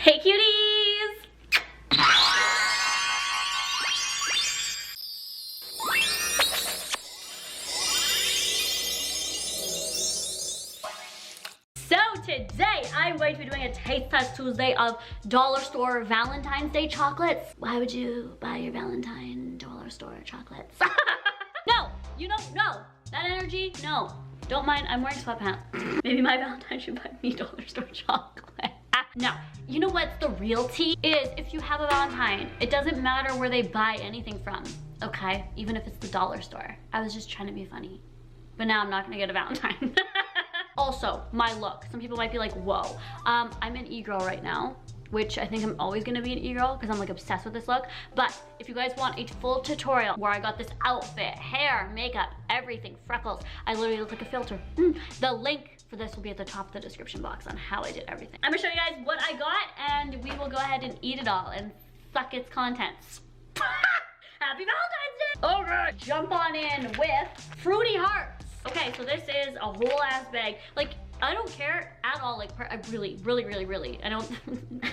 Hey cuties! So today I'm going to be doing a taste test Tuesday of dollar store Valentine's Day chocolates. Why would you buy your Valentine dollar store chocolates? No, you don't, no. That energy, no. Don't mind, I'm wearing sweatpants. Maybe my Valentine should buy me dollar store chocolate. No, you know what's the real tea? Is if you have a Valentine, it doesn't matter where they buy anything from, okay? Even if it's the dollar store. I was just trying to be funny. But now I'm not gonna get a Valentine. Also, my look. Some people might be like, whoa. I'm an e-girl right now, which I think I'm always gonna be an e-girl because I'm like obsessed with this look. But if you guys want a full tutorial where I got this outfit, hair, makeup, everything, freckles, I literally look like a filter. The link for this will be at the top of the description box on how I did everything. I'm gonna show you guys what I got and we will go ahead and eat it all and suck its contents. Happy Valentine's Day! All right, jump on in with Fruity Hearts. Okay, so this is a whole ass bag. Like, I don't care at all, like, I really, I don't,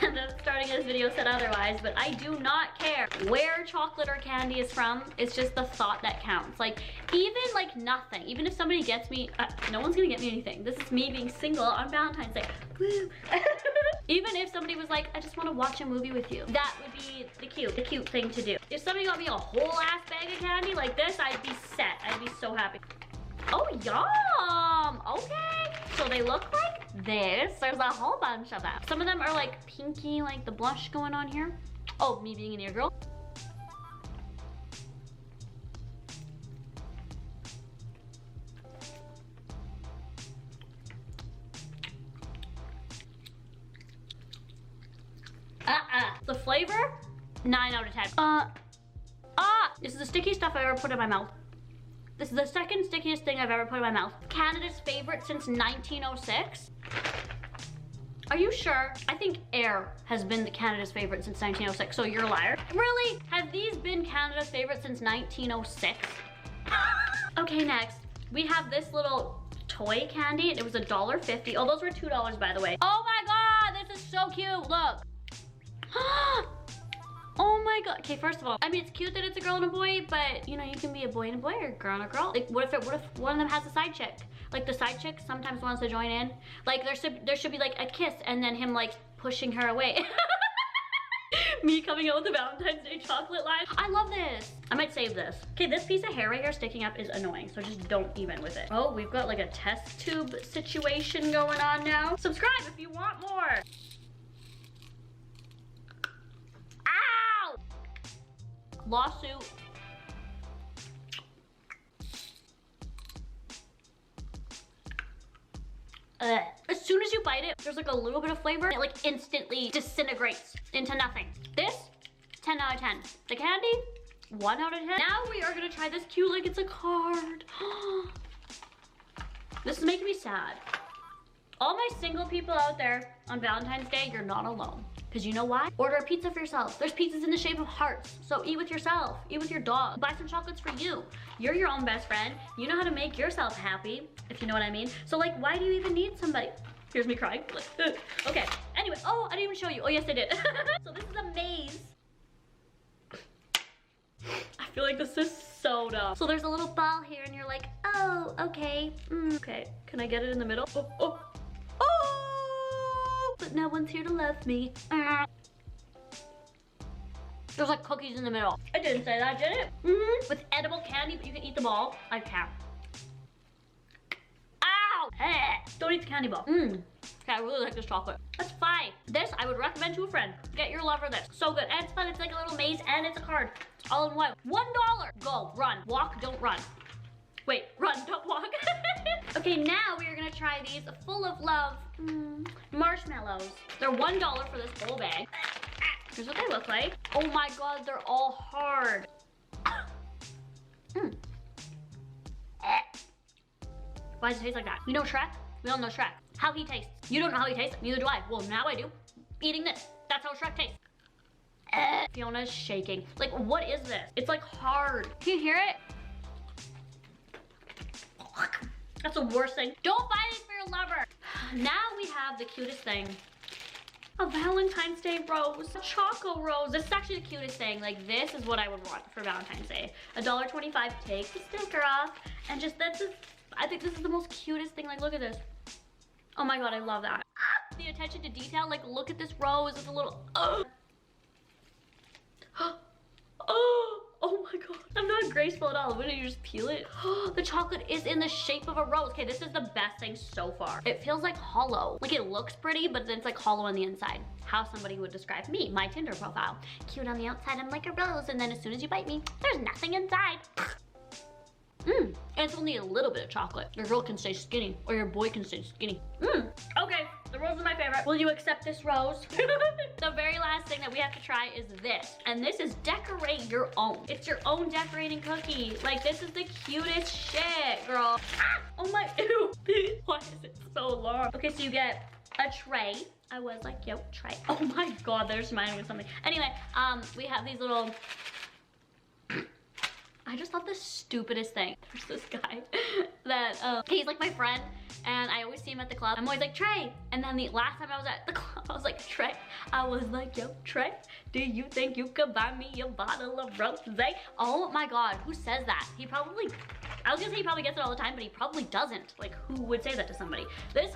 end up starting this video said otherwise, but I do not care where chocolate or candy is from. It's just the thought that counts. Like, even like nothing, even if somebody gets me, no one's gonna get me anything. This is me being single on Valentine's Day. Woo. Even if somebody was like, I just wanna watch a movie with you, that would be the cute thing to do. If somebody got me a whole ass bag of candy like this, I'd be set. I'd be so happy. Oh, yum! Okay. So they look like this. There's a whole bunch of them. Some of them are like pinky, like the blush going on here. Oh, me being an ear girl. The flavor, 9 out of 10. This is the stickiest stuff I've ever put in my mouth. This is the second stickiest thing I've ever put in my mouth. Canada's favorite since 1906. Are you sure? I think air has been the Canada's favorite since 1906, so you're a liar. Really? Have these been Canada's favorite since 1906? Okay, next. We have this little toy candy. It was $1.50. Oh, those were $2, by the way. Oh my God, this is so cute, look. Oh my God. Okay, first of all, I mean, it's cute that it's a girl and a boy, but you know, you can be a boy and a boy or a girl and a girl. Like, what if one of them has a side chick? Like, the side chick sometimes wants to join in. Like, there should be like a kiss and then him like pushing her away. Me coming out with the Valentine's Day chocolate line. I love this. I might save this. Okay, this piece of hair right here sticking up is annoying, so just don't even with it. Oh, we've got like a test tube situation going on now. Subscribe if you want more. Lawsuit. As soon as you bite it, there's like a little bit of flavor. It like instantly disintegrates into nothing. This, 10 out of 10. The candy, 1 out of 10. Now we are gonna try this cute like it's a card. This is making me sad. All my single people out there on Valentine's Day, you're not alone. Because you know why? Order a pizza for yourself. There's pizzas in the shape of hearts. So eat with yourself, eat with your dog. Buy some chocolates for you. You're your own best friend. You know how to make yourself happy, if you know what I mean. So like, why do you even need somebody? Here's me crying. Okay, anyway, oh, I didn't even show you. Oh yes, I did. So this is a maze. I feel like this is so dumb. So there's a little ball here and you're like, oh, okay. Okay, can I get it in the middle? Oh. But no one's here to love me. There's like cookies in the middle. I didn't say that, did it? With edible candy, but you can eat them all. I can't. Ow! Don't eat the candy ball. Okay, I really like this chocolate. That's fine. This, I would recommend to a friend. Get your lover this. So good. And it's fun. It's like a little maze and it's a card. It's all in one. $1. Go, run. Walk, don't run. Wait, run, don't walk. Okay, now we are gonna try these full of love marshmallows. They're $1 for this whole bag. Here's what they look like. Oh my God, they're all hard. Why does it taste like that? You know Shrek? We all know Shrek. How he tastes. You don't know how he tastes? Neither do I. Well, now I do. Eating this. That's how Shrek tastes. Fiona's shaking. Like, what is this? It's like hard. Can you hear it? That's the worst thing. Don't buy these for your lover. Now we have the cutest thing A Valentine's Day rose, a choco rose. This is actually the cutest thing. Like, this is what I would want for Valentine's Day. $1.25, take the sticker off, and just, I think this is the most cutest thing. Like, look at this. Oh my God, I love that. The attention to detail, like, look at this rose. It's a little, oh my God. I'm not graceful at all. Wouldn't you just peel it? The chocolate is in the shape of a rose. Okay, this is the best thing so far. It feels like hollow. Like, it looks pretty, but then it's like hollow on the inside. How somebody would describe me, my Tinder profile. Cute on the outside, I'm like a rose, and then as soon as you bite me, there's nothing inside. And it's only a little bit of chocolate. Your girl can stay skinny, or your boy can stay skinny. Okay, the rose is my favorite. Will you accept this rose? The very last thing that we have to try is this. And this is decorate your own. It's your own decorating cookie. Like, this is the cutest shit, girl. Oh my, ew. Why is it so long? Okay, so you get a tray. I was like, yo, tray. Oh my God, they're smiling with something. Anyway, we have these little, I just thought the stupidest thing. There's this guy that, he's like my friend, and I always see him at the club. I'm always like, Trey. And then the last time I was at the club, I was like, Trey. I was like, yo, Trey, do you think you could buy me a bottle of rosé? Oh my God, who says that? He probably, I was gonna say he probably gets it all the time, but he probably doesn't. Like, who would say that to somebody? This,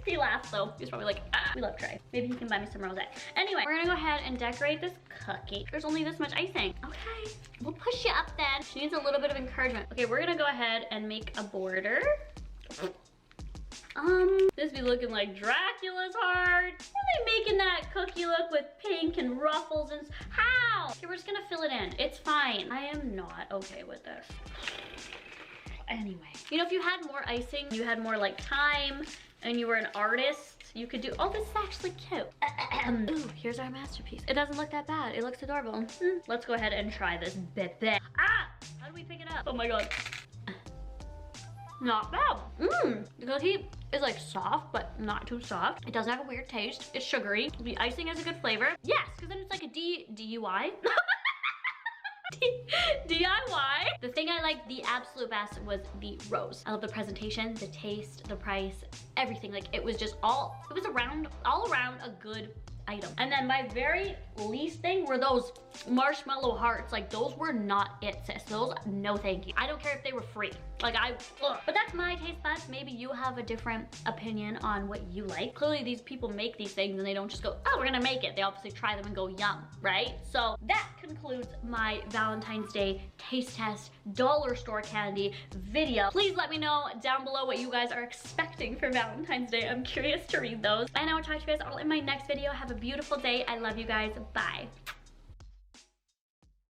he laughs though. He's probably like, we love Trey. Maybe he can buy me some rosé. Anyway, we're gonna go ahead and decorate this cookie. There's only this much icing. Okay, we'll push you up then. She needs a little bit of encouragement. Okay, we're gonna go ahead and make a border. This be looking like Dracula's heart. Are they making that cookie look with pink and ruffles and how? Okay, we're just gonna fill it in. It's fine. I am not okay with this. Anyway, you know, if you had more icing, you had more like time, and you were an artist, you could do, oh, this is actually cute. Ooh, here's our masterpiece. It doesn't look that bad. It looks adorable. Let's go ahead and try this bebe. Ah, how do we pick it up? Oh my God. Not bad. The cookie is like soft, but not too soft. It doesn't have a weird taste. It's sugary. The icing has a good flavor. Yes, because then it's like a DUI. DIY. The thing I liked the absolute best was the rose. I love the presentation, the taste, the price, everything. Like, it was just all around a good item. And then my very least thing were those marshmallow hearts. Like, those were not it, sis. Those, no thank you. I don't care if they were free. Like, but that's my taste buds. Maybe you have a different opinion on what you like. Clearly these people make these things and they don't just go, oh, we're gonna make it. They obviously try them and go, yum, right? So that concludes my Valentine's Day taste test dollar store candy video. Please let me know down below what you guys are expecting for Valentine's Day. I'm curious to read those. And I will talk to you guys all in my next video. Have a beautiful day. I love you guys. Bye.